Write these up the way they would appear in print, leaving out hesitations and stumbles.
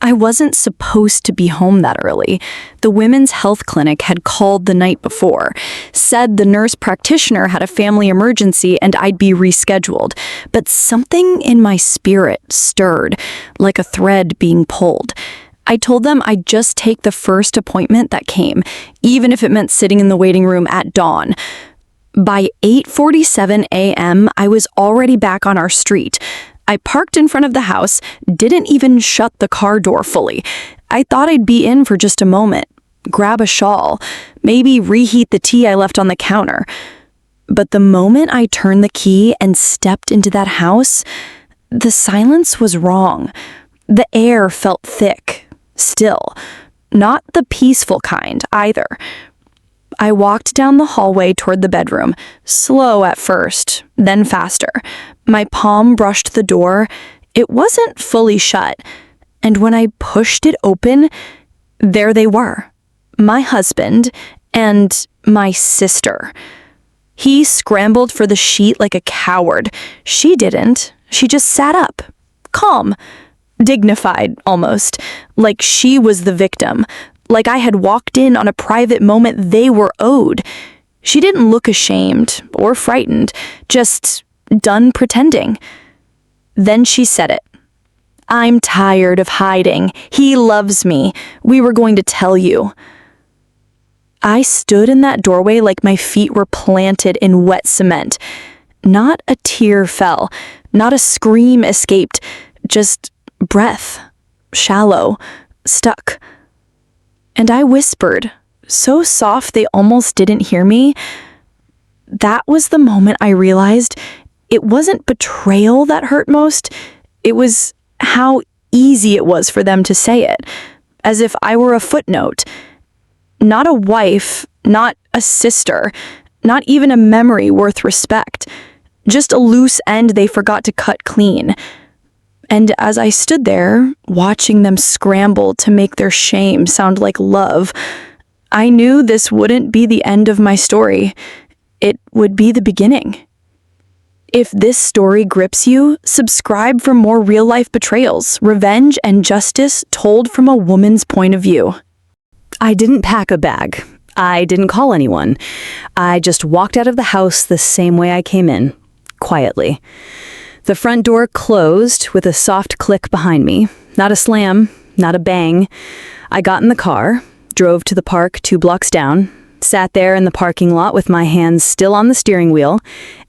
I wasn't supposed to be home that early. The women's health clinic had called the night before, said the nurse practitioner had a family emergency and I'd be rescheduled. But something in my spirit stirred, like a thread being pulled. I told them I'd just take the first appointment that came, even if it meant sitting in the waiting room at dawn. By 8:47 a.m., I was already back on our street. I parked in front of the house, didn't even shut the car door fully. I thought I'd be in for just a moment, grab a shawl, maybe reheat the tea I left on the counter. But the moment I turned the key and stepped into that house, the silence was wrong. The air felt thick, still, not the peaceful kind either. I walked down the hallway toward the bedroom, slow at first, then faster. My palm brushed the door. It wasn't fully shut, and when I pushed it open, there they were, my husband and my sister. He scrambled for the sheet like a coward. She didn't. She just sat up, calm, dignified almost, like she was the victim. Like I had walked in on a private moment they were owed. She didn't look ashamed or frightened, just done pretending. Then she said it. "I'm tired of hiding. He loves me. We were going to tell you." I stood in that doorway like my feet were planted in wet cement. Not a tear fell, not a scream escaped, just breath, shallow, stuck. And I whispered, so soft they almost didn't hear me. That was the moment I realized it wasn't betrayal that hurt most. It was how easy it was for them to say it, as if I were a footnote. Not a wife, not a sister, not even a memory worth respect. Just a loose end they forgot to cut clean. And as I stood there, watching them scramble to make their shame sound like love, I knew this wouldn't be the end of my story. It would be the beginning. If this story grips you, subscribe for more real-life betrayals, revenge, and justice told from a woman's point of view. I didn't pack a bag. I didn't call anyone. I just walked out of the house the same way I came in, quietly. The front door closed with a soft click behind me. Not a slam, not a bang. I got in the car, drove to the park 2 blocks down, sat there in the parking lot with my hands still on the steering wheel,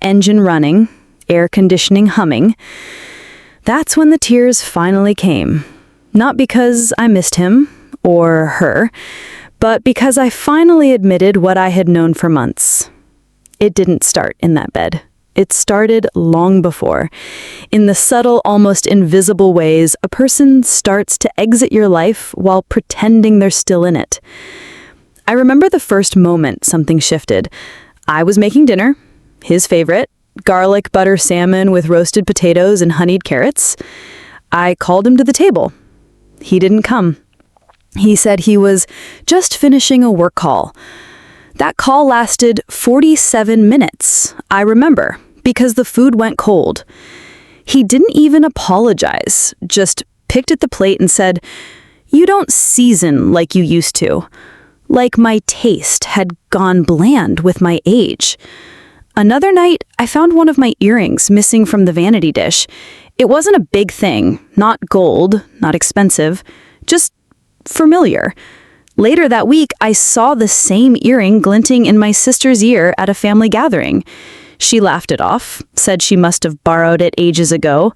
engine running, air conditioning humming. That's when the tears finally came. Not because I missed him or her, but because I finally admitted what I had known for months. It didn't start in that bed. It started long before. In the subtle, almost invisible ways, a person starts to exit your life while pretending they're still in it. I remember the first moment something shifted. I was making dinner, his favorite, garlic butter salmon with roasted potatoes and honeyed carrots. I called him to the table. He didn't come. He said he was just finishing a work call. That call lasted 47 minutes, I remember, because the food went cold. He didn't even apologize, just picked at the plate and said, "You don't season like you used to." Like my taste had gone bland with my age. Another night, I found one of my earrings missing from the vanity dish. It wasn't a big thing, not gold, not expensive, just familiar. Later that week, I saw the same earring glinting in my sister's ear at a family gathering. She laughed it off, said she must have borrowed it ages ago.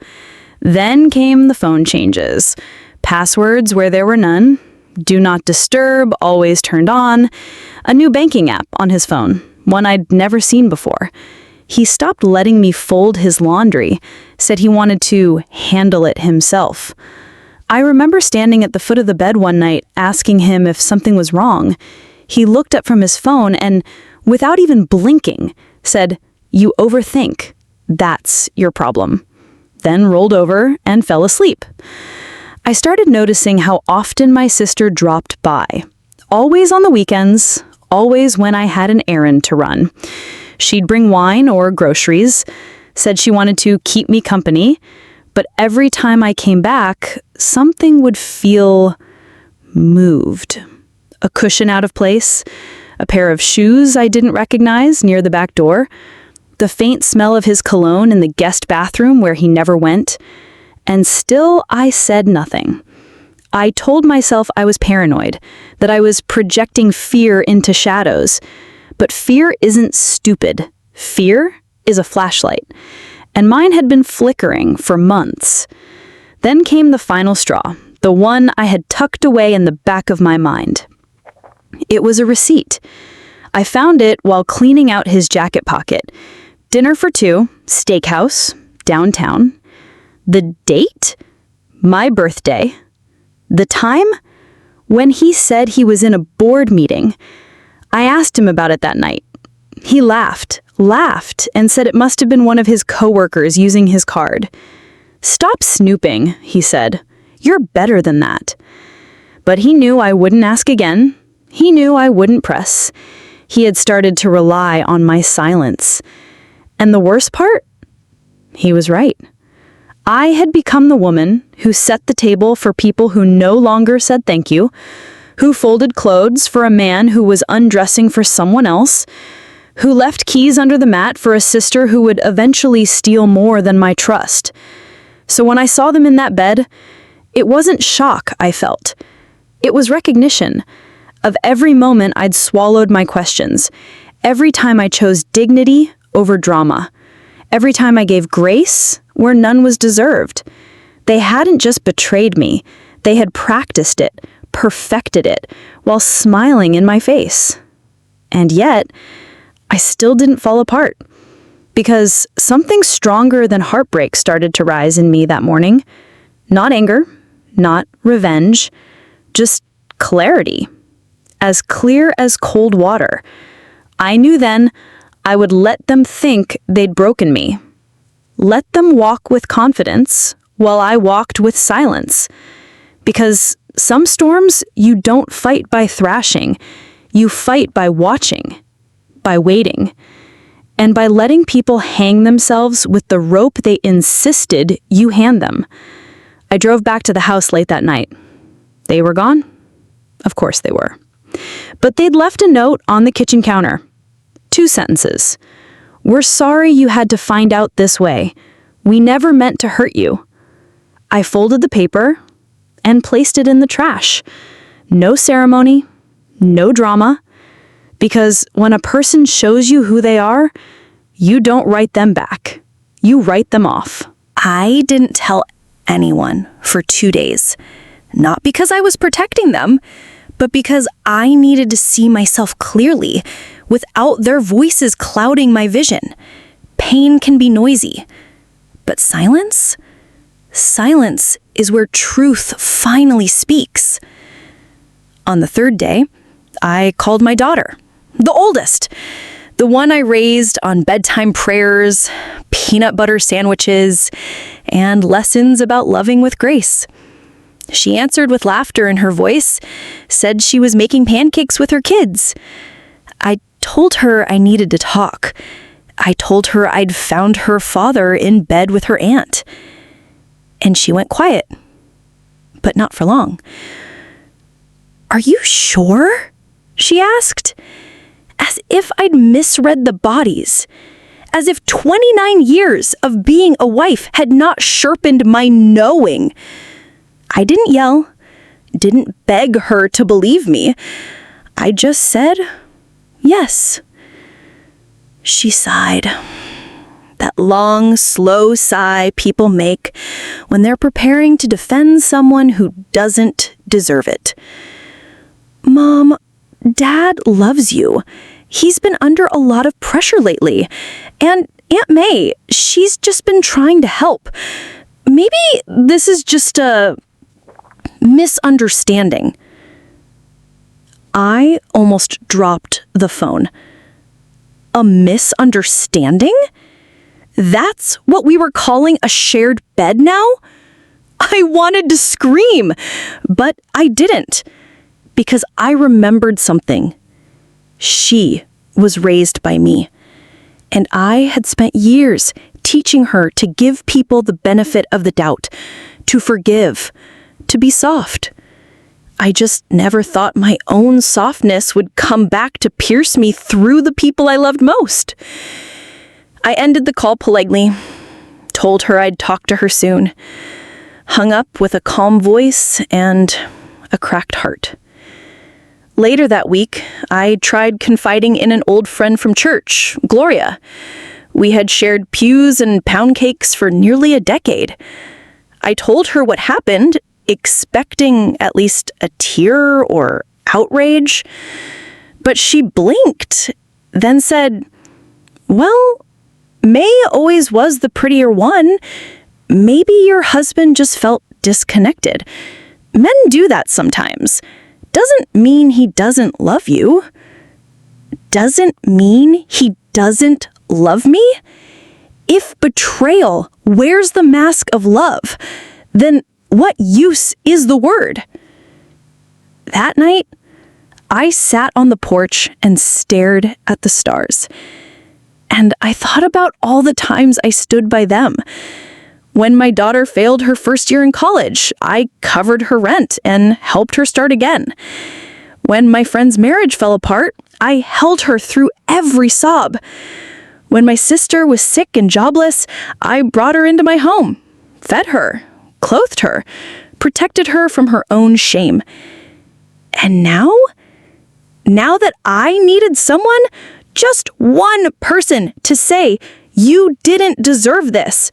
Then came the phone changes. Passwords where there were none. Do not disturb, always turned on. A new banking app on his phone, one I'd never seen before. He stopped letting me fold his laundry, said he wanted to handle it himself. I remember standing at the foot of the bed one night asking him if something was wrong. He looked up from his phone and, without even blinking, said, "You overthink. That's your problem." Then rolled over and fell asleep. I started noticing how often my sister dropped by. Always on the weekends, always when I had an errand to run. She'd bring wine or groceries, said she wanted to keep me company, but every time I came back, something would feel moved. A cushion out of place, a pair of shoes I didn't recognize near the back door, the faint smell of his cologne in the guest bathroom where he never went. And still I said nothing. I told myself I was paranoid, that I was projecting fear into shadows. But fear isn't stupid. Fear is a flashlight. And mine had been flickering for months. Then came the final straw, the one I had tucked away in the back of my mind. It was a receipt. I found it while cleaning out his jacket pocket. Dinner for two, steakhouse, downtown. The date? My birthday. The time? When he said he was in a board meeting. I asked him about it that night. He laughed, and said it must have been one of his coworkers using his card. "Stop snooping," he said. "You're better than that." But he knew I wouldn't ask again. He knew I wouldn't press. He had started to rely on my silence. And the worst part? He was right. I had become the woman who set the table for people who no longer said thank you, who folded clothes for a man who was undressing for someone else, who left keys under the mat for a sister who would eventually steal more than my trust. So when I saw them in that bed, it wasn't shock I felt. It was recognition of every moment I'd swallowed my questions, every time I chose dignity over drama, every time I gave grace where none was deserved. They hadn't just betrayed me, they had practiced it, perfected it, while smiling in my face. And yet, I still didn't fall apart, because something stronger than heartbreak started to rise in me that morning. Not anger, not revenge, just clarity. As clear as cold water. I knew then I would let them think they'd broken me. Let them walk with confidence while I walked with silence. Because some storms you don't fight by thrashing, you fight by watching, by waiting, and by letting people hang themselves with the rope they insisted you hand them. I drove back to the house late that night. They were gone? Of course they were. But they'd left a note on the kitchen counter. 2 sentences. "We're sorry you had to find out this way. We never meant to hurt you." I folded the paper and placed it in the trash. No ceremony, no drama. Because when a person shows you who they are, you don't write them back. You write them off. I didn't tell anyone for 2 days. Not because I was protecting them, but because I needed to see myself clearly, without their voices clouding my vision. Pain can be noisy, but silence? Silence is where truth finally speaks. On the 3rd day, I called my daughter, the oldest, the one I raised on bedtime prayers, peanut butter sandwiches, and lessons about loving with grace. She answered with laughter in her voice, said she was making pancakes with her kids. I told her I needed to talk. I told her I'd found her father in bed with her aunt. And she went quiet, but not for long. "Are you sure?" she asked, as if I'd misread the bodies, as if 29 years of being a wife had not sharpened my knowing. I didn't yell, didn't beg her to believe me. I just said, yes. She sighed. That long, slow sigh people make when they're preparing to defend someone who doesn't deserve it. "Mom, Dad loves you. He's been under a lot of pressure lately. And Aunt May, she's just been trying to help. Maybe this is just a misunderstanding." I almost dropped the phone. A misunderstanding? That's what we were calling a shared bed now? I wanted to scream, but I didn't, because I remembered something. She was raised by me, and I had spent years teaching her to give people the benefit of the doubt, to forgive, to be soft. I just never thought my own softness would come back to pierce me through the people I loved most. I ended the call politely, told her I'd talk to her soon, hung up with a calm voice and a cracked heart. Later that week, I tried confiding in an old friend from church, Gloria. We had shared pews and pound cakes for nearly a decade. I told her what happened, expecting at least a tear or outrage, but she blinked, then said, "Well, May always was the prettier one. Maybe your husband just felt disconnected. Men do that sometimes. Doesn't mean he doesn't love you. Doesn't mean he doesn't love me. If betrayal wears the mask of love, then what use is the word?" That night, I sat on the porch and stared at the stars. And I thought about all the times I stood by them. When my daughter failed her first year in college, I covered her rent and helped her start again. When my friend's marriage fell apart, I held her through every sob. When my sister was sick and jobless, I brought her into my home, fed her, clothed her, protected her from her own shame. And now that I needed someone, just one person to say, "You didn't deserve this,"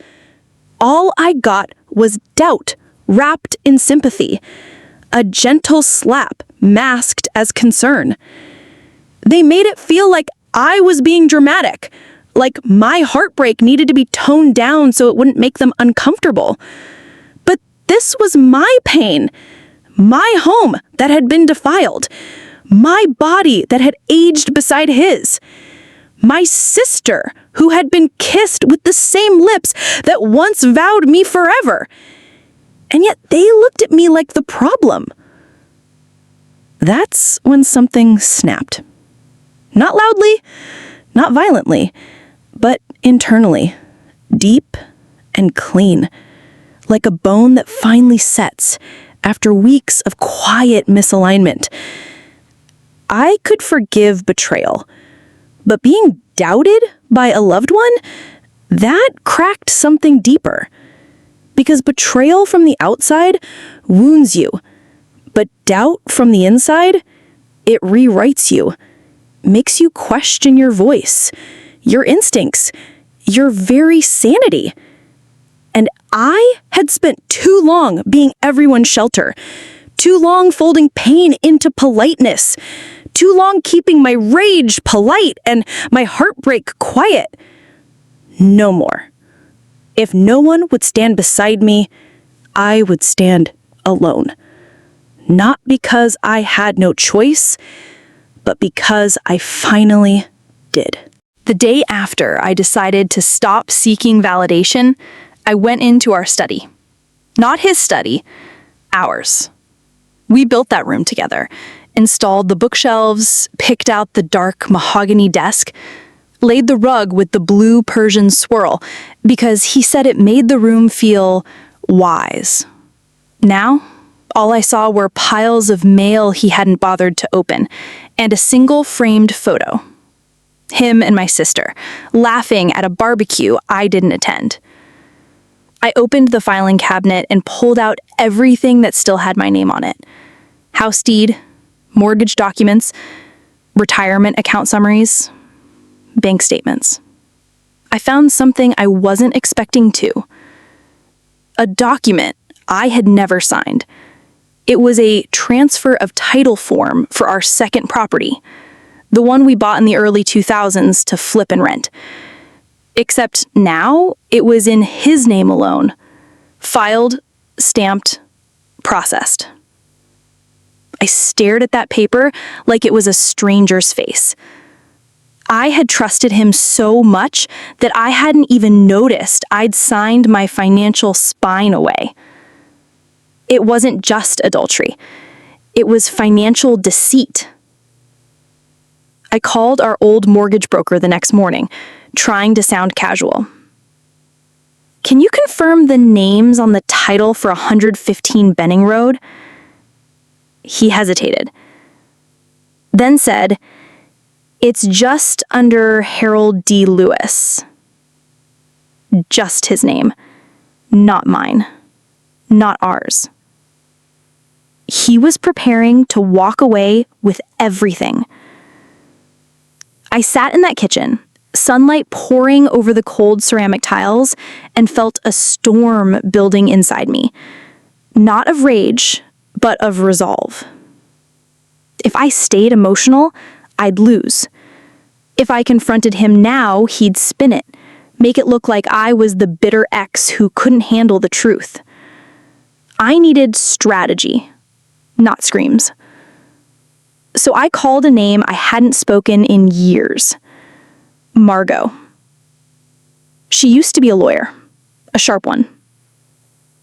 all I got was doubt wrapped in sympathy, a gentle slap masked as concern. They made it feel like I was being dramatic, like my heartbreak needed to be toned down so it wouldn't make them uncomfortable. But this was my pain, my home that had been defiled, my body that had aged beside his, my sister who had been kissed with the same lips that once vowed me forever. And yet they looked at me like the problem. That's when something snapped. Not loudly, not violently, but internally, deep and clean, like a bone that finally sets after weeks of quiet misalignment. I could forgive betrayal, but being doubted by a loved one, that cracked something deeper. Because betrayal from the outside wounds you, but doubt from the inside, it rewrites you, makes you question your voice, your instincts, your very sanity. And I had spent too long being everyone's shelter, too long folding pain into politeness, too long keeping my rage polite and my heartbreak quiet. No more. If no one would stand beside me, I would stand alone. Not because I had no choice, but because I finally did. The day after I decided to stop seeking validation, I went into our study. Not his study, ours. We built that room together, installed the bookshelves, picked out the dark mahogany desk, laid the rug with the blue Persian swirl, because he said it made the room feel wise. Now, all I saw were piles of mail he hadn't bothered to open, and a single framed photo. Him and my sister, laughing at a barbecue I didn't attend. I opened the filing cabinet and pulled out everything that still had my name on it. House deed, mortgage documents, retirement account summaries, bank statements. I found something I wasn't expecting to. A document I had never signed. It was a transfer of title form for our second property, the one we bought in the early 2000s to flip and rent. Except now it was in his name alone. Filed, stamped, processed. I stared at that paper like it was a stranger's face. I had trusted him so much that I hadn't even noticed I'd signed my financial spine away. It wasn't just adultery. It was financial deceit. I called our old mortgage broker the next morning, trying to sound casual. Can you confirm the names on the title for 115 Benning Road? He hesitated, then said, "It's just under Harold D. Lewis." Just his name, not mine, not ours. He was preparing to walk away with everything. I sat in that kitchen, sunlight pouring over the cold ceramic tiles, and felt a storm building inside me. Not of rage, but of resolve. If I stayed emotional, I'd lose. If I confronted him now, he'd spin it, make it look like I was the bitter ex who couldn't handle the truth. I needed strategy, not screams. So I called a name I hadn't spoken in years. Margot. She used to be a lawyer, a sharp one.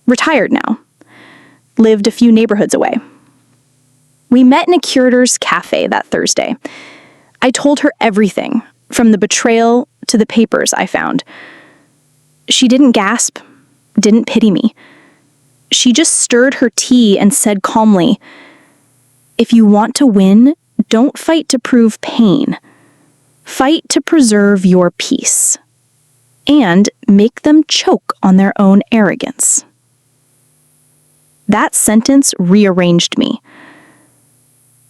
Retired now. Lived a few neighborhoods away. We met in a curator's cafe that Thursday. I told her everything, from the betrayal to the papers I found. She didn't gasp, didn't pity me. She just stirred her tea and said calmly, "If you want to win, don't fight to prove pain. Fight to preserve your peace. And make them choke on their own arrogance." That sentence rearranged me.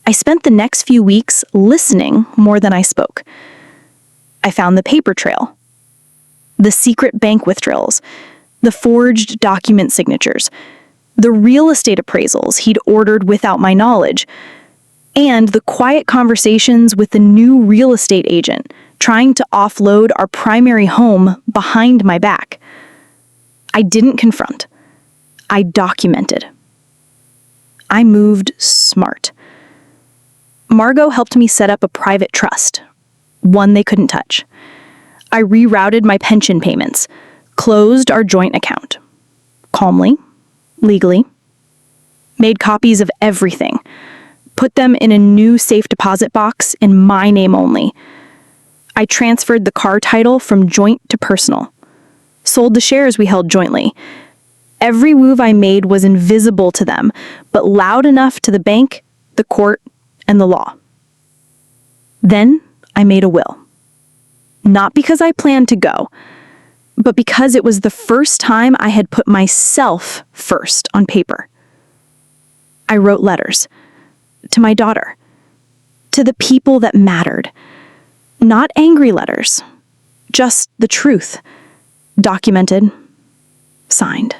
I spent the next few weeks listening more than I spoke. I found the paper trail, the secret bank withdrawals, the forged document signatures, the real estate appraisals he'd ordered without my knowledge, and the quiet conversations with the new real estate agent trying to offload our primary home behind my back. I didn't confront. I documented. I moved smart. Margot helped me set up a private trust, one they couldn't touch. I rerouted my pension payments, closed our joint account. Calmly, legally. Made copies of everything. Put them in a new safe deposit box in my name only. I transferred the car title from joint to personal. Sold the shares we held jointly. Every move I made was invisible to them, but loud enough to the bank, the court, and the law. Then I made a will. Not because I planned to go, but because it was the first time I had put myself first on paper. I wrote letters. To my daughter. To the people that mattered. Not angry letters. Just the truth. Documented. Signed.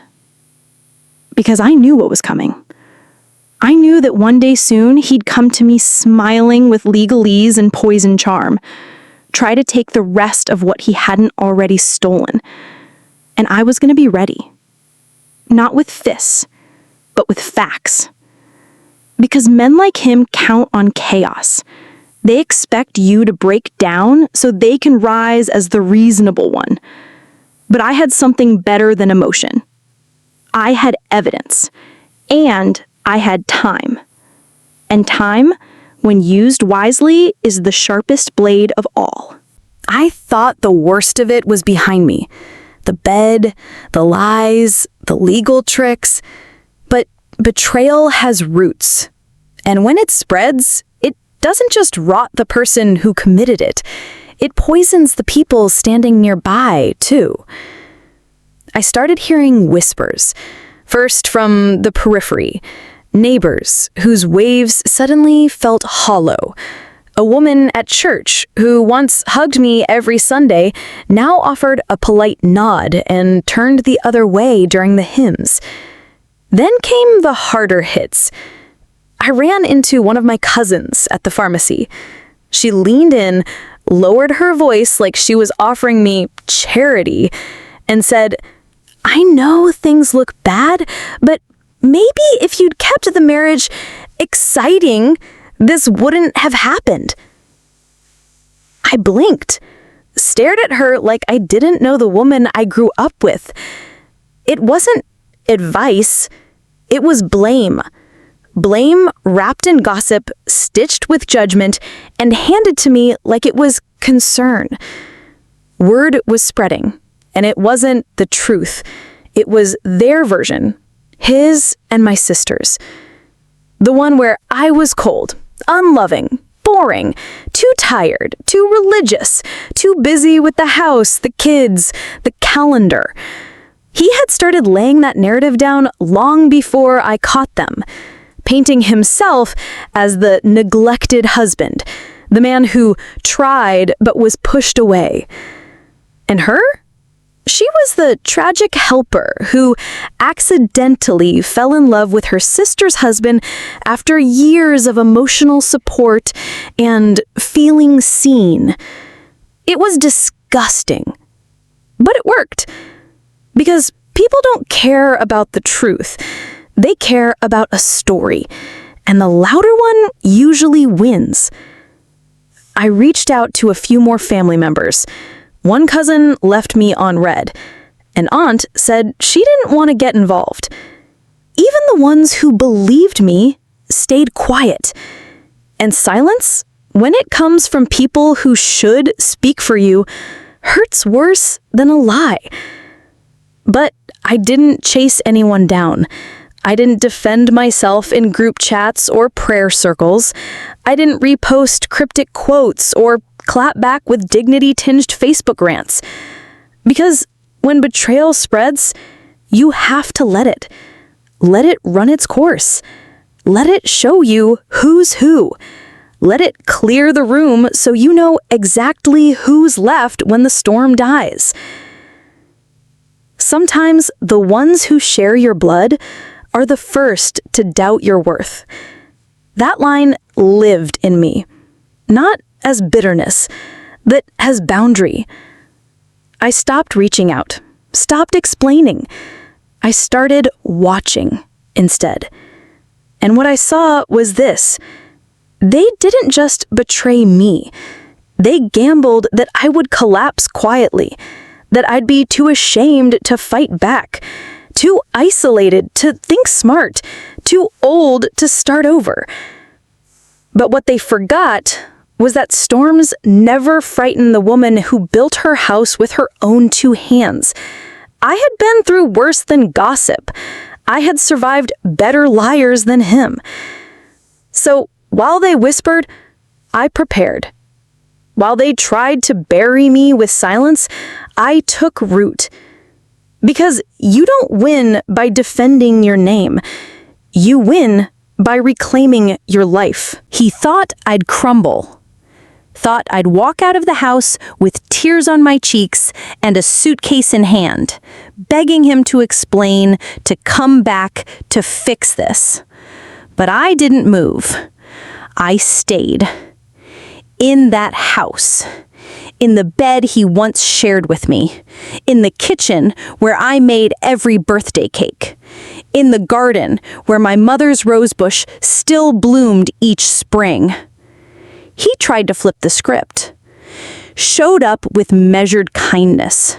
Because I knew what was coming. I knew that one day soon he'd come to me smiling with legalese and poison charm. Try to take the rest of what he hadn't already stolen. And I was going to be ready. Not with fists, but with facts. Because men like him count on chaos. They expect you to break down so they can rise as the reasonable one. But I had something better than emotion. I had evidence. And I had time. And time, when used wisely, is the sharpest blade of all. I thought the worst of it was behind me. The bed, the lies, the legal tricks. But betrayal has roots. And when it spreads, it doesn't just rot the person who committed it. It poisons the people standing nearby, too. I started hearing whispers. First from the periphery. Neighbors whose waves suddenly felt hollow. A woman at church who once hugged me every Sunday now offered a polite nod and turned the other way during the hymns. Then came the harder hits. I ran into one of my cousins at the pharmacy. She leaned in, lowered her voice like she was offering me charity, and said, "I know things look bad, but maybe if you'd kept the marriage exciting, this wouldn't have happened." I blinked, stared at her like I didn't know the woman I grew up with. It wasn't advice, it was blame. Blame wrapped in gossip, stitched with judgment, and handed to me like it was concern. Word was spreading. and it wasn't the truth. It was their version, his and my sister's. The one where I was cold, unloving, boring, too tired, too religious, too busy with the house, the kids, the calendar. He had started laying that narrative down long before I caught them, painting himself as the neglected husband, the man who tried but was pushed away. And her? She was the tragic helper who accidentally fell in love with her sister's husband after years of emotional support and feeling seen. It was disgusting, but it worked. Because people don't care about the truth. They care about a story, and the louder one usually wins. I reached out to a few more family members. One cousin left me on red. An aunt said she didn't want to get involved. Even the ones who believed me stayed quiet. And silence, when it comes from people who should speak for you, hurts worse than a lie. But I didn't chase anyone down. I didn't defend myself in group chats or prayer circles. I didn't repost cryptic quotes or clap back with dignity-tinged Facebook rants. Because when betrayal spreads, you have to let it. Let it run its course. Let it show you who's who. Let it clear the room so you know exactly who's left when the storm dies. Sometimes the ones who share your blood are the first to doubt your worth. That line lived in me, not as bitterness, but as boundary. I stopped reaching out, stopped explaining. I started watching instead. And what I saw was this. They didn't just betray me. They gambled that I would collapse quietly, that I'd be too ashamed to fight back, too isolated to think smart, too old to start over. But what they forgot was that storms never frighten the woman who built her house with her own two hands. I had been through worse than gossip. I had survived better liars than him. So while they whispered, I prepared. While they tried to bury me with silence, I took root. Because you don't win by defending your name. You win by reclaiming your life. He thought I'd crumble. Thought I'd walk out of the house with tears on my cheeks and a suitcase in hand, begging him to explain, to come back, to fix this. But I didn't move. I stayed. In that house. In the bed he once shared with me. In the kitchen where I made every birthday cake. In the garden where my mother's rosebush still bloomed each spring. He tried to flip the script. Showed up with measured kindness.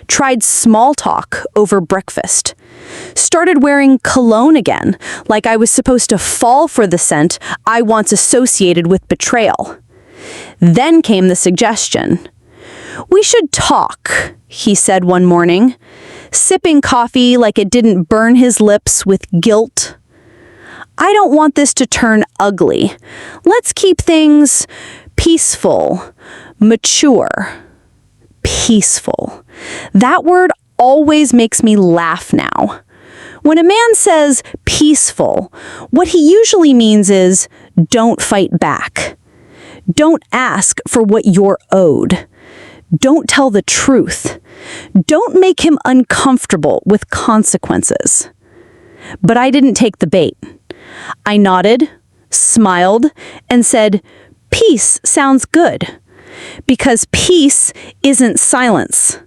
Tried small talk over breakfast. Started wearing cologne again, like I was supposed to fall for the scent I once associated with betrayal. Then came the suggestion. We should talk, he said one morning, sipping coffee like it didn't burn his lips with guilt. I don't want this to turn ugly. Let's keep things peaceful, mature. Peaceful. That word always makes me laugh now. When a man says peaceful, what he usually means is don't fight back. Don't ask for what you're owed. Don't tell the truth. Don't make him uncomfortable with consequences. But I didn't take the bait. I nodded, smiled, and said, peace sounds good. Because peace isn't silence.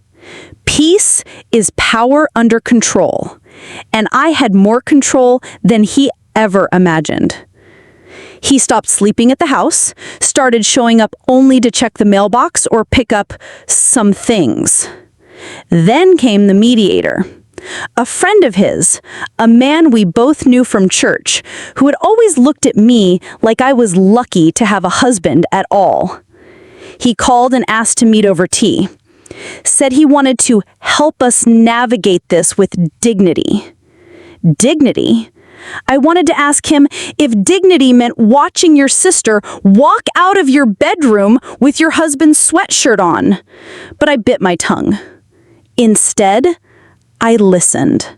Peace is power under control. And I had more control than he ever imagined. He stopped sleeping at the house, started showing up only to check the mailbox or pick up some things. Then came the mediator. A friend of his, a man we both knew from church, who had always looked at me like I was lucky to have a husband at all. He called and asked to meet over tea. Said he wanted to help us navigate this with dignity. Dignity? I wanted to ask him if dignity meant watching your sister walk out of your bedroom with your husband's sweatshirt on. But I bit my tongue. Instead, I listened.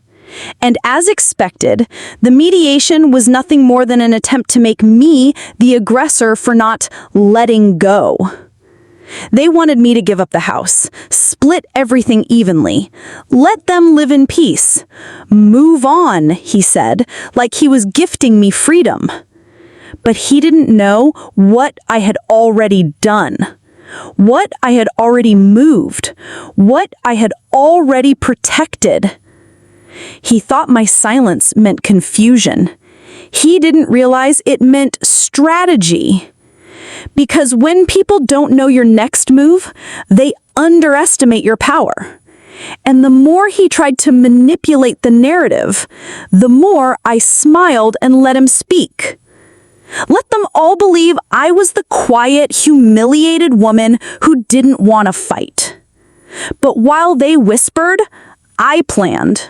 And as expected, the mediation was nothing more than an attempt to make me the aggressor for not letting go. They wanted me to give up the house, split everything evenly, let them live in peace. Move on, he said, like he was gifting me freedom. But he didn't know what I had already done, what I had already moved, what I had already protected. He thought my silence meant confusion. He didn't realize it meant strategy. Because when people don't know your next move, they underestimate your power. And the more he tried to manipulate the narrative, the more I smiled and let him speak. Let them all believe I was the quiet, humiliated woman who didn't want to fight. But while they whispered, I planned.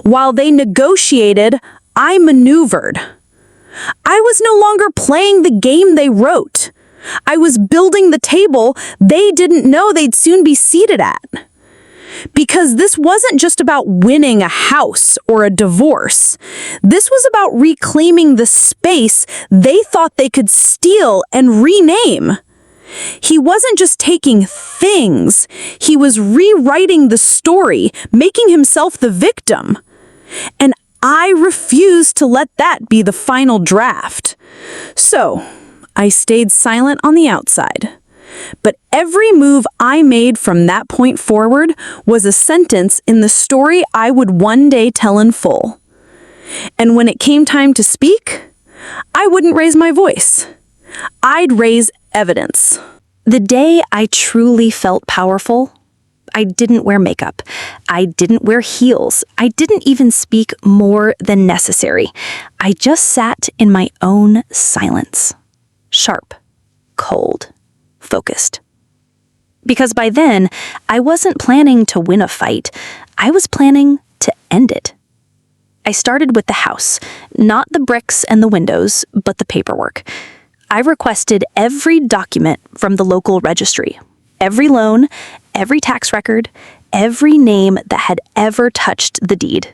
While they negotiated, I maneuvered. I was no longer playing the game they wrote. I was building the table they didn't know they'd soon be seated at. Because this wasn't just about winning a house or a divorce. This was about reclaiming the space they thought they could steal and rename. He wasn't just taking things, he was rewriting the story, making himself the victim. And I refused to let that be the final draft. So, I stayed silent on the outside. But every move I made from that point forward was a sentence in the story I would one day tell in full. And when it came time to speak, I wouldn't raise my voice. I'd raise evidence. The day I truly felt powerful, I didn't wear makeup. I didn't wear heels. I didn't even speak more than necessary. I just sat in my own silence. Sharp, cold, focused. Because by then, I wasn't planning to win a fight. I was planning to end it. I started with the house, not the bricks and the windows, but the paperwork. I requested every document from the local registry, every loan, every tax record, every name that had ever touched the deed.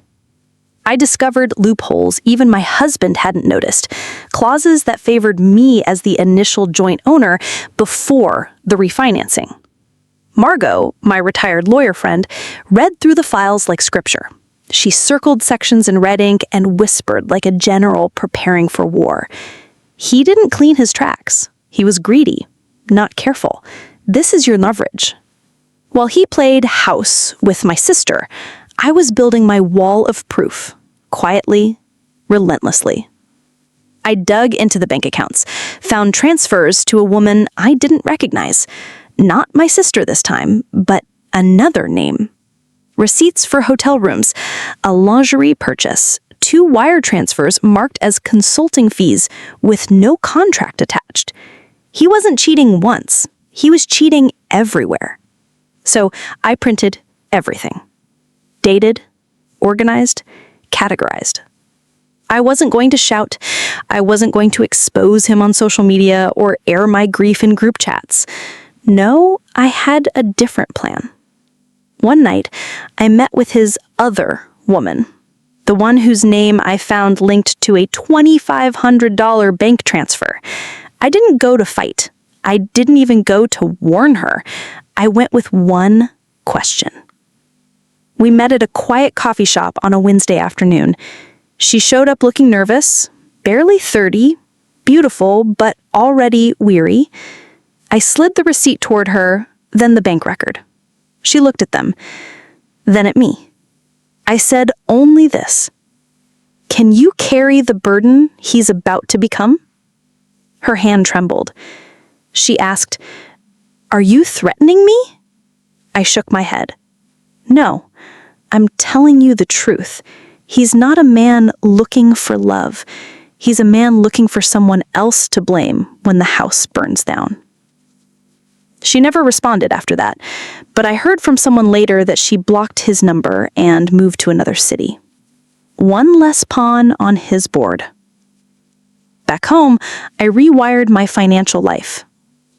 I discovered loopholes even my husband hadn't noticed, clauses that favored me as the initial joint owner before the refinancing. Margot, my retired lawyer friend, read through the files like scripture. She circled sections in red ink and whispered like a general preparing for war. He didn't clean his tracks. He was greedy, not careful. This is your leverage. While he played house with my sister, I was building my wall of proof, quietly, relentlessly. I dug into the bank accounts, found transfers to a woman I didn't recognize. Not my sister this time, but another name. Receipts for hotel rooms, a lingerie purchase, 2 wire transfers marked as consulting fees with no contract attached. He wasn't cheating once. He was cheating everywhere. So I printed everything. Dated, organized, categorized. I wasn't going to shout. I wasn't going to expose him on social media or air my grief in group chats. No, I had a different plan. One night, I met with his other woman, the one whose name I found linked to a $2,500 bank transfer. I didn't go to fight. I didn't even go to warn her. I went with one question. We met at a quiet coffee shop on a Wednesday afternoon. She showed up looking nervous, barely 30, beautiful, but already weary. I slid the receipt toward her, then the bank record. She looked at them, then at me. I said only this: "Can you carry the burden he's about to become?" Her hand trembled. She asked, "Are you threatening me?" I shook my head. "No, I'm telling you the truth. He's not a man looking for love. He's a man looking for someone else to blame when the house burns down." She never responded after that, but I heard from someone later that she blocked his number and moved to another city. One less pawn on his board. Back home, I rewired my financial life.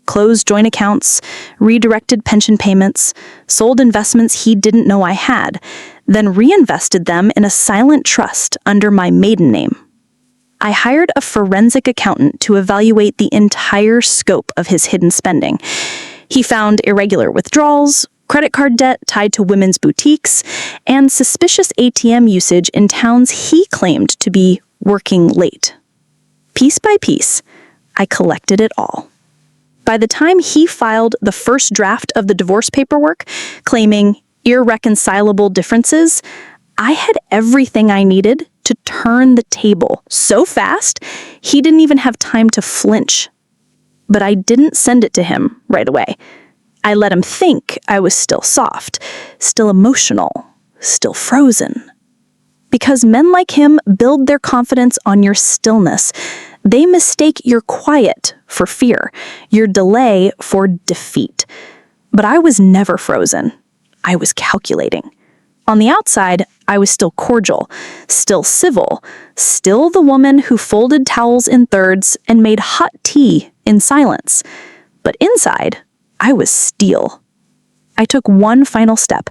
Closed joint accounts, redirected pension payments, sold investments he didn't know I had, then reinvested them in a silent trust under my maiden name. I hired a forensic accountant to evaluate the entire scope of his hidden spending. He found irregular withdrawals, credit card debt tied to women's boutiques, and suspicious ATM usage in towns he claimed to be working late. Piece by piece, I collected it all. By the time he filed the first draft of the divorce paperwork, claiming irreconcilable differences, I had everything I needed to turn the table so fast, he didn't even have time to flinch. But I didn't send it to him right away. I let him think I was still soft, still emotional, still frozen. Because men like him build their confidence on your stillness. They mistake your quiet for fear, your delay for defeat. But I was never frozen. I was calculating. On the outside, I was still cordial, still civil, still the woman who folded towels in thirds and made hot tea in silence. But inside, I was steel. I took one final step.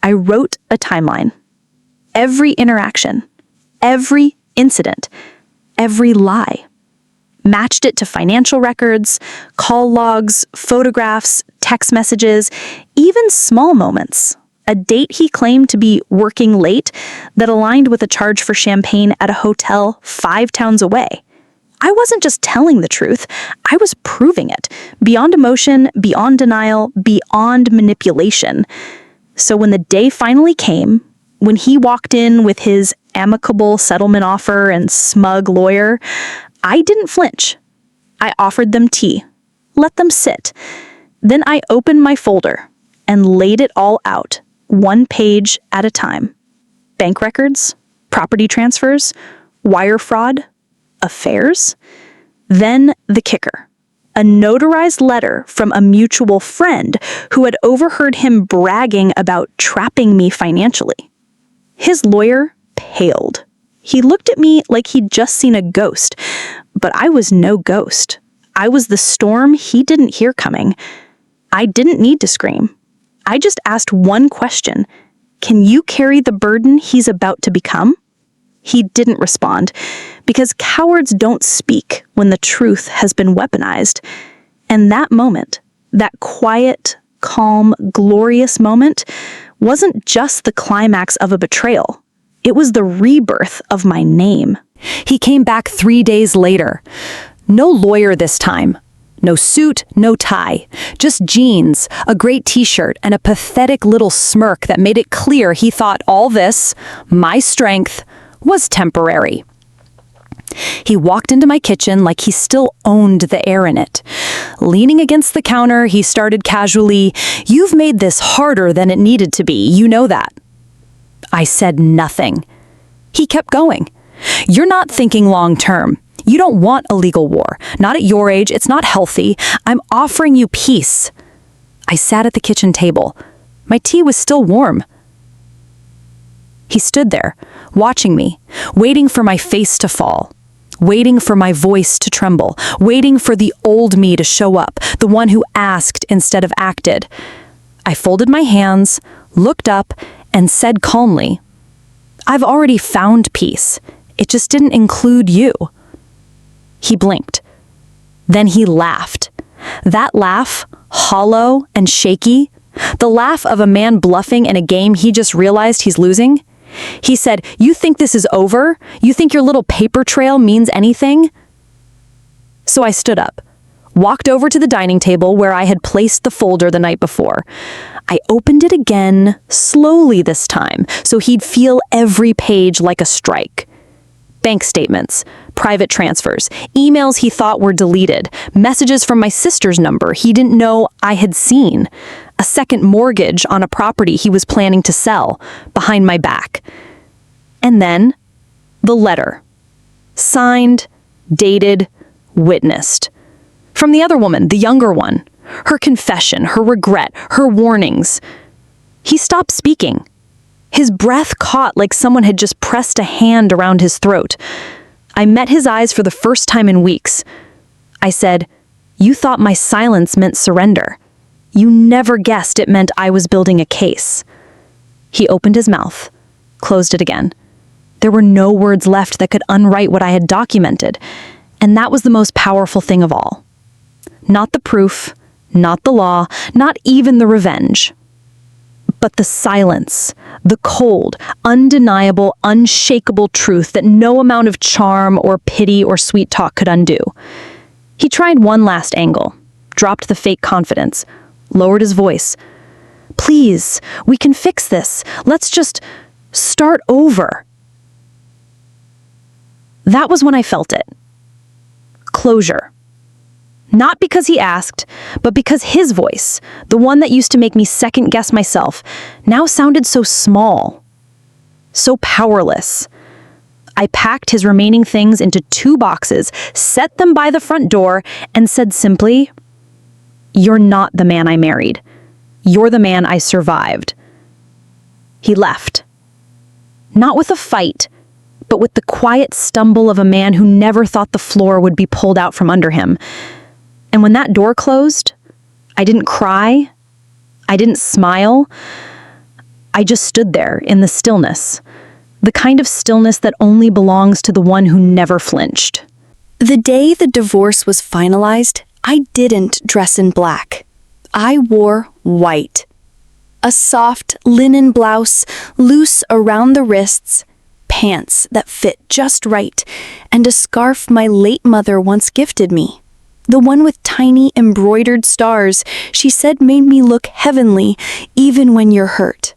I wrote a timeline. Every interaction, every incident, every lie. Matched it to financial records, call logs, photographs, text messages, even small moments. A date he claimed to be working late that aligned with a charge for champagne at a hotel 5 towns away. I wasn't just telling the truth, I was proving it, beyond emotion, beyond denial, beyond manipulation. So when the day finally came, when he walked in with his amicable settlement offer and smug lawyer, I didn't flinch. I offered them tea, let them sit. Then I opened my folder and laid it all out, one page at a time. Bank records, property transfers, wire fraud, affairs. Then the kicker. A notarized letter from a mutual friend who had overheard him bragging about trapping me financially. His lawyer paled. He looked at me like he'd just seen a ghost, but I was no ghost. I was the storm he didn't hear coming. I didn't need to scream. I just asked one question. Can you carry the burden he's about to become? He didn't respond, because cowards don't speak when the truth has been weaponized. And that moment, that quiet, calm, glorious moment, wasn't just the climax of a betrayal. It was the rebirth of my name. He came back 3 days later. No lawyer this time. No suit, no tie. Just jeans, a great t-shirt, and a pathetic little smirk that made it clear he thought all this, my strength, was temporary. He walked into my kitchen like he still owned the air in it. Leaning against the counter, he started casually, "You've made this harder than it needed to be, you know that." I said nothing. He kept going. "You're not thinking long term. You don't want a legal war. Not at your age, it's not healthy. I'm offering you peace." I sat at the kitchen table. My tea was still warm. He stood there, watching me, waiting for my face to fall, waiting for my voice to tremble, waiting for the old me to show up, the one who asked instead of acted. I folded my hands, looked up, and said calmly, "I've already found peace. It just didn't include you." He blinked. Then he laughed. That laugh, hollow and shaky, the laugh of a man bluffing in a game he just realized he's losing. He said, "You think this is over? You think your little paper trail means anything?" So I stood up, walked over to the dining table where I had placed the folder the night before. I opened it again, slowly this time, so he'd feel every page like a strike. Bank statements, private transfers, emails he thought were deleted, messages from my sister's number he didn't know I had seen, a second mortgage on a property he was planning to sell, behind my back. And then, the letter. Signed, dated, witnessed. From the other woman, the younger one. her confession, her regret, her warnings. He stopped speaking. His breath caught like someone had just pressed a hand around his throat. I met his eyes for the first time in weeks. I said, "You thought my silence meant surrender. You never guessed it meant I was building a case." He opened his mouth, closed it again. There were no words left that could unwrite what I had documented, and that was the most powerful thing of all. Not the proof, not the law, not even the revenge. But the silence, the cold, undeniable, unshakable truth that no amount of charm or pity or sweet talk could undo. He tried one last angle, dropped the fake confidence, lowered his voice. "Please, we can fix this. Let's just start over." That was when I felt it. Closure. Not because he asked, but because his voice, the one that used to make me second-guess myself, now sounded so small, so powerless. I packed his remaining things into 2 boxes, set them by the front door, and said simply, "You're not the man I married. You're the man I survived." He left. Not with a fight, but with the quiet stumble of a man who never thought the floor would be pulled out from under him. And when that door closed, I didn't cry. I didn't smile. I just stood there in the stillness. The kind of stillness that only belongs to the one who never flinched. The day the divorce was finalized, I didn't dress in black. I wore white. A soft linen blouse, loose around the wrists, pants that fit just right, and a scarf my late mother once gifted me. The one with tiny embroidered stars she said made me look heavenly even when you're hurt.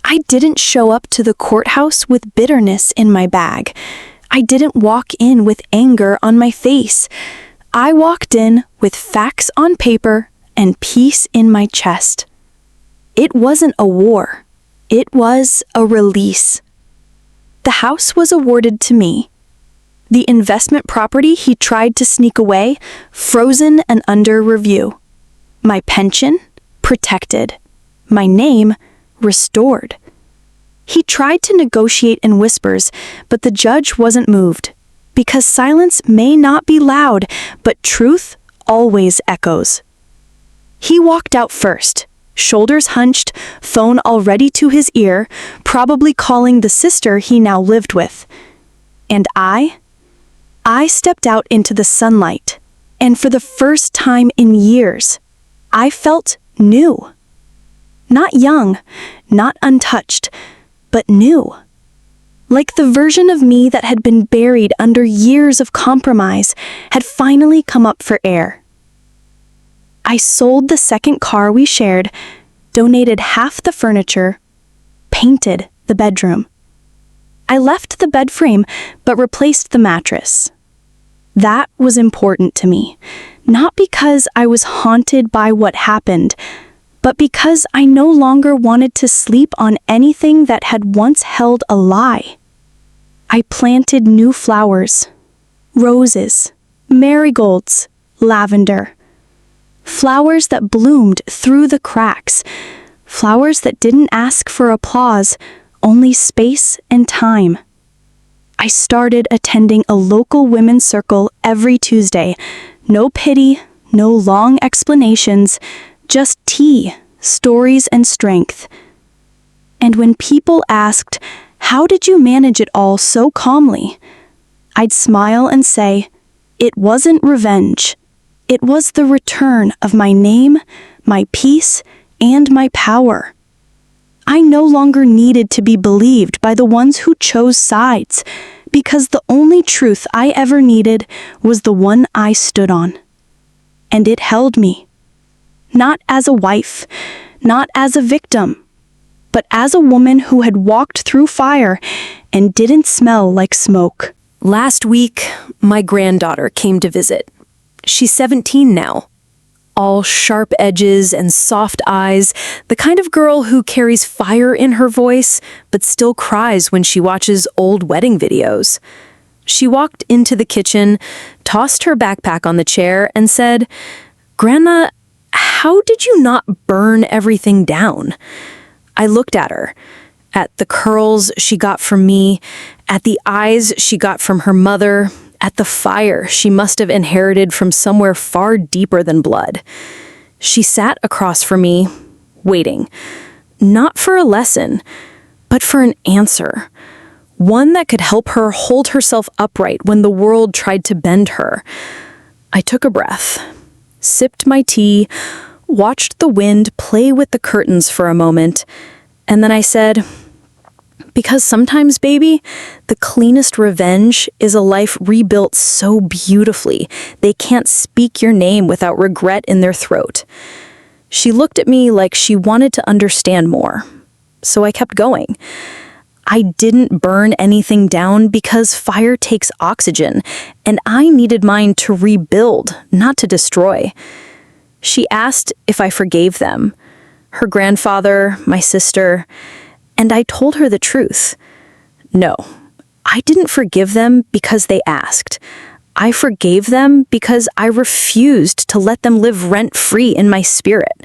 I didn't show up to the courthouse with bitterness in my bag. I didn't walk in with anger on my face. I walked in with facts on paper and peace in my chest. It wasn't a war. It was a release. The house was awarded to me. The investment property he tried to sneak away, frozen and under review. My pension, protected. My name, restored. He tried to negotiate in whispers, but the judge wasn't moved. Because silence may not be loud, but truth always echoes. He walked out first, shoulders hunched, phone already to his ear, probably calling the sister he now lived with. And I stepped out into the sunlight, and for the first time in years, I felt new. Not young, not untouched, but new. Like the version of me that had been buried under years of compromise had finally come up for air. I sold the second car we shared, donated half the furniture, painted the bedroom. I left the bed frame, but replaced the mattress. That was important to me, not because I was haunted by what happened, but because I no longer wanted to sleep on anything that had once held a lie. I planted new flowers, roses, marigolds, lavender. Flowers that bloomed through the cracks, flowers that didn't ask for applause, only space and time. I started attending a local women's circle every Tuesday. No pity, no long explanations, just tea, stories, and strength. And when people asked, "How did you manage it all so calmly?" I'd smile and say, "It wasn't revenge. It was the return of my name, my peace, and my power." I no longer needed to be believed by the ones who chose sides, because the only truth I ever needed was the one I stood on. And it held me. Not as a wife, not as a victim, but as a woman who had walked through fire and didn't smell like smoke. Last week, my granddaughter came to visit. She's 17 now. All sharp edges and soft eyes, the kind of girl who carries fire in her voice, but still cries when she watches old wedding videos. She walked into the kitchen, tossed her backpack on the chair, and said, "Grandma, how did you not burn everything down? I looked at her, at the curls she got from me, at the eyes she got from her mother, at the fire she must have inherited from somewhere far deeper than blood. She sat across from me, waiting, not for a lesson, but for an answer. One that could help her hold herself upright when the world tried to bend her. I took a breath, sipped my tea, watched the wind play with the curtains for a moment, and then I said, because sometimes, baby, the cleanest revenge is a life rebuilt so beautifully they can't speak your name without regret in their throat. She looked at me like she wanted to understand more, so I kept going. I didn't burn anything down because fire takes oxygen, and I needed mine to rebuild, not to destroy. She asked if I forgave them, her grandfather, my sister, and I told her the truth. No, I didn't forgive them because they asked. I forgave them because I refused to let them live rent-free in my spirit.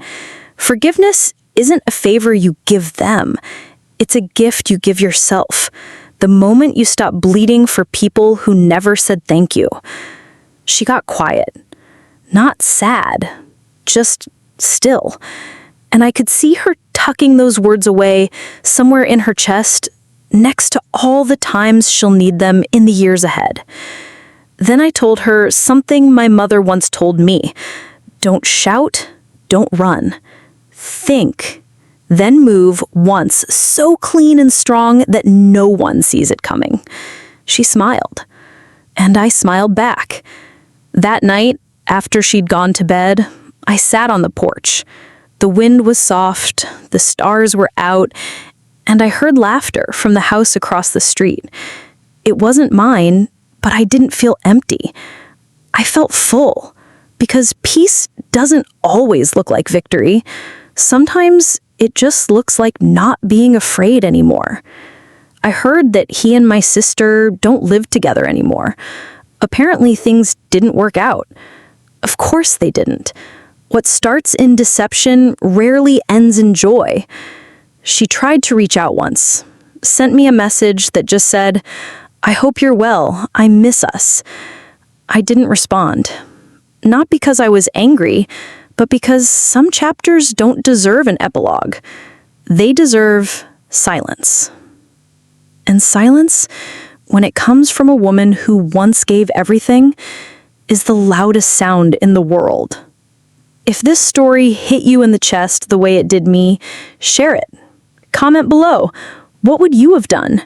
Forgiveness isn't a favor you give them. It's a gift you give yourself. The moment you stop bleeding for people who never said thank you. She got quiet. Not sad, just still. And I could see her tucking those words away somewhere in her chest, next to all the times she'll need them in the years ahead. Then I told her something my mother once told me. Don't shout, don't run. Think, then move once so clean and strong that no one sees it coming. She smiled, and I smiled back. That night, after she'd gone to bed, I sat on the porch. The wind was soft, the stars were out, and I heard laughter from the house across the street. It wasn't mine, but I didn't feel empty. I felt full, because peace doesn't always look like victory. Sometimes it just looks like not being afraid anymore. I heard that he and my sister don't live together anymore. Apparently things didn't work out. Of course they didn't. What starts in deception rarely ends in joy. She tried to reach out once, sent me a message that just said, I hope you're well, I miss us. I didn't respond. Not because I was angry, but because some chapters don't deserve an epilogue. They deserve silence. And silence, when it comes from a woman who once gave everything, is the loudest sound in the world. If this story hit you in the chest the way it did me, share it. Comment below. What would you have done?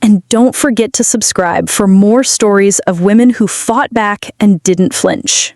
And don't forget to subscribe for more stories of women who fought back and didn't flinch.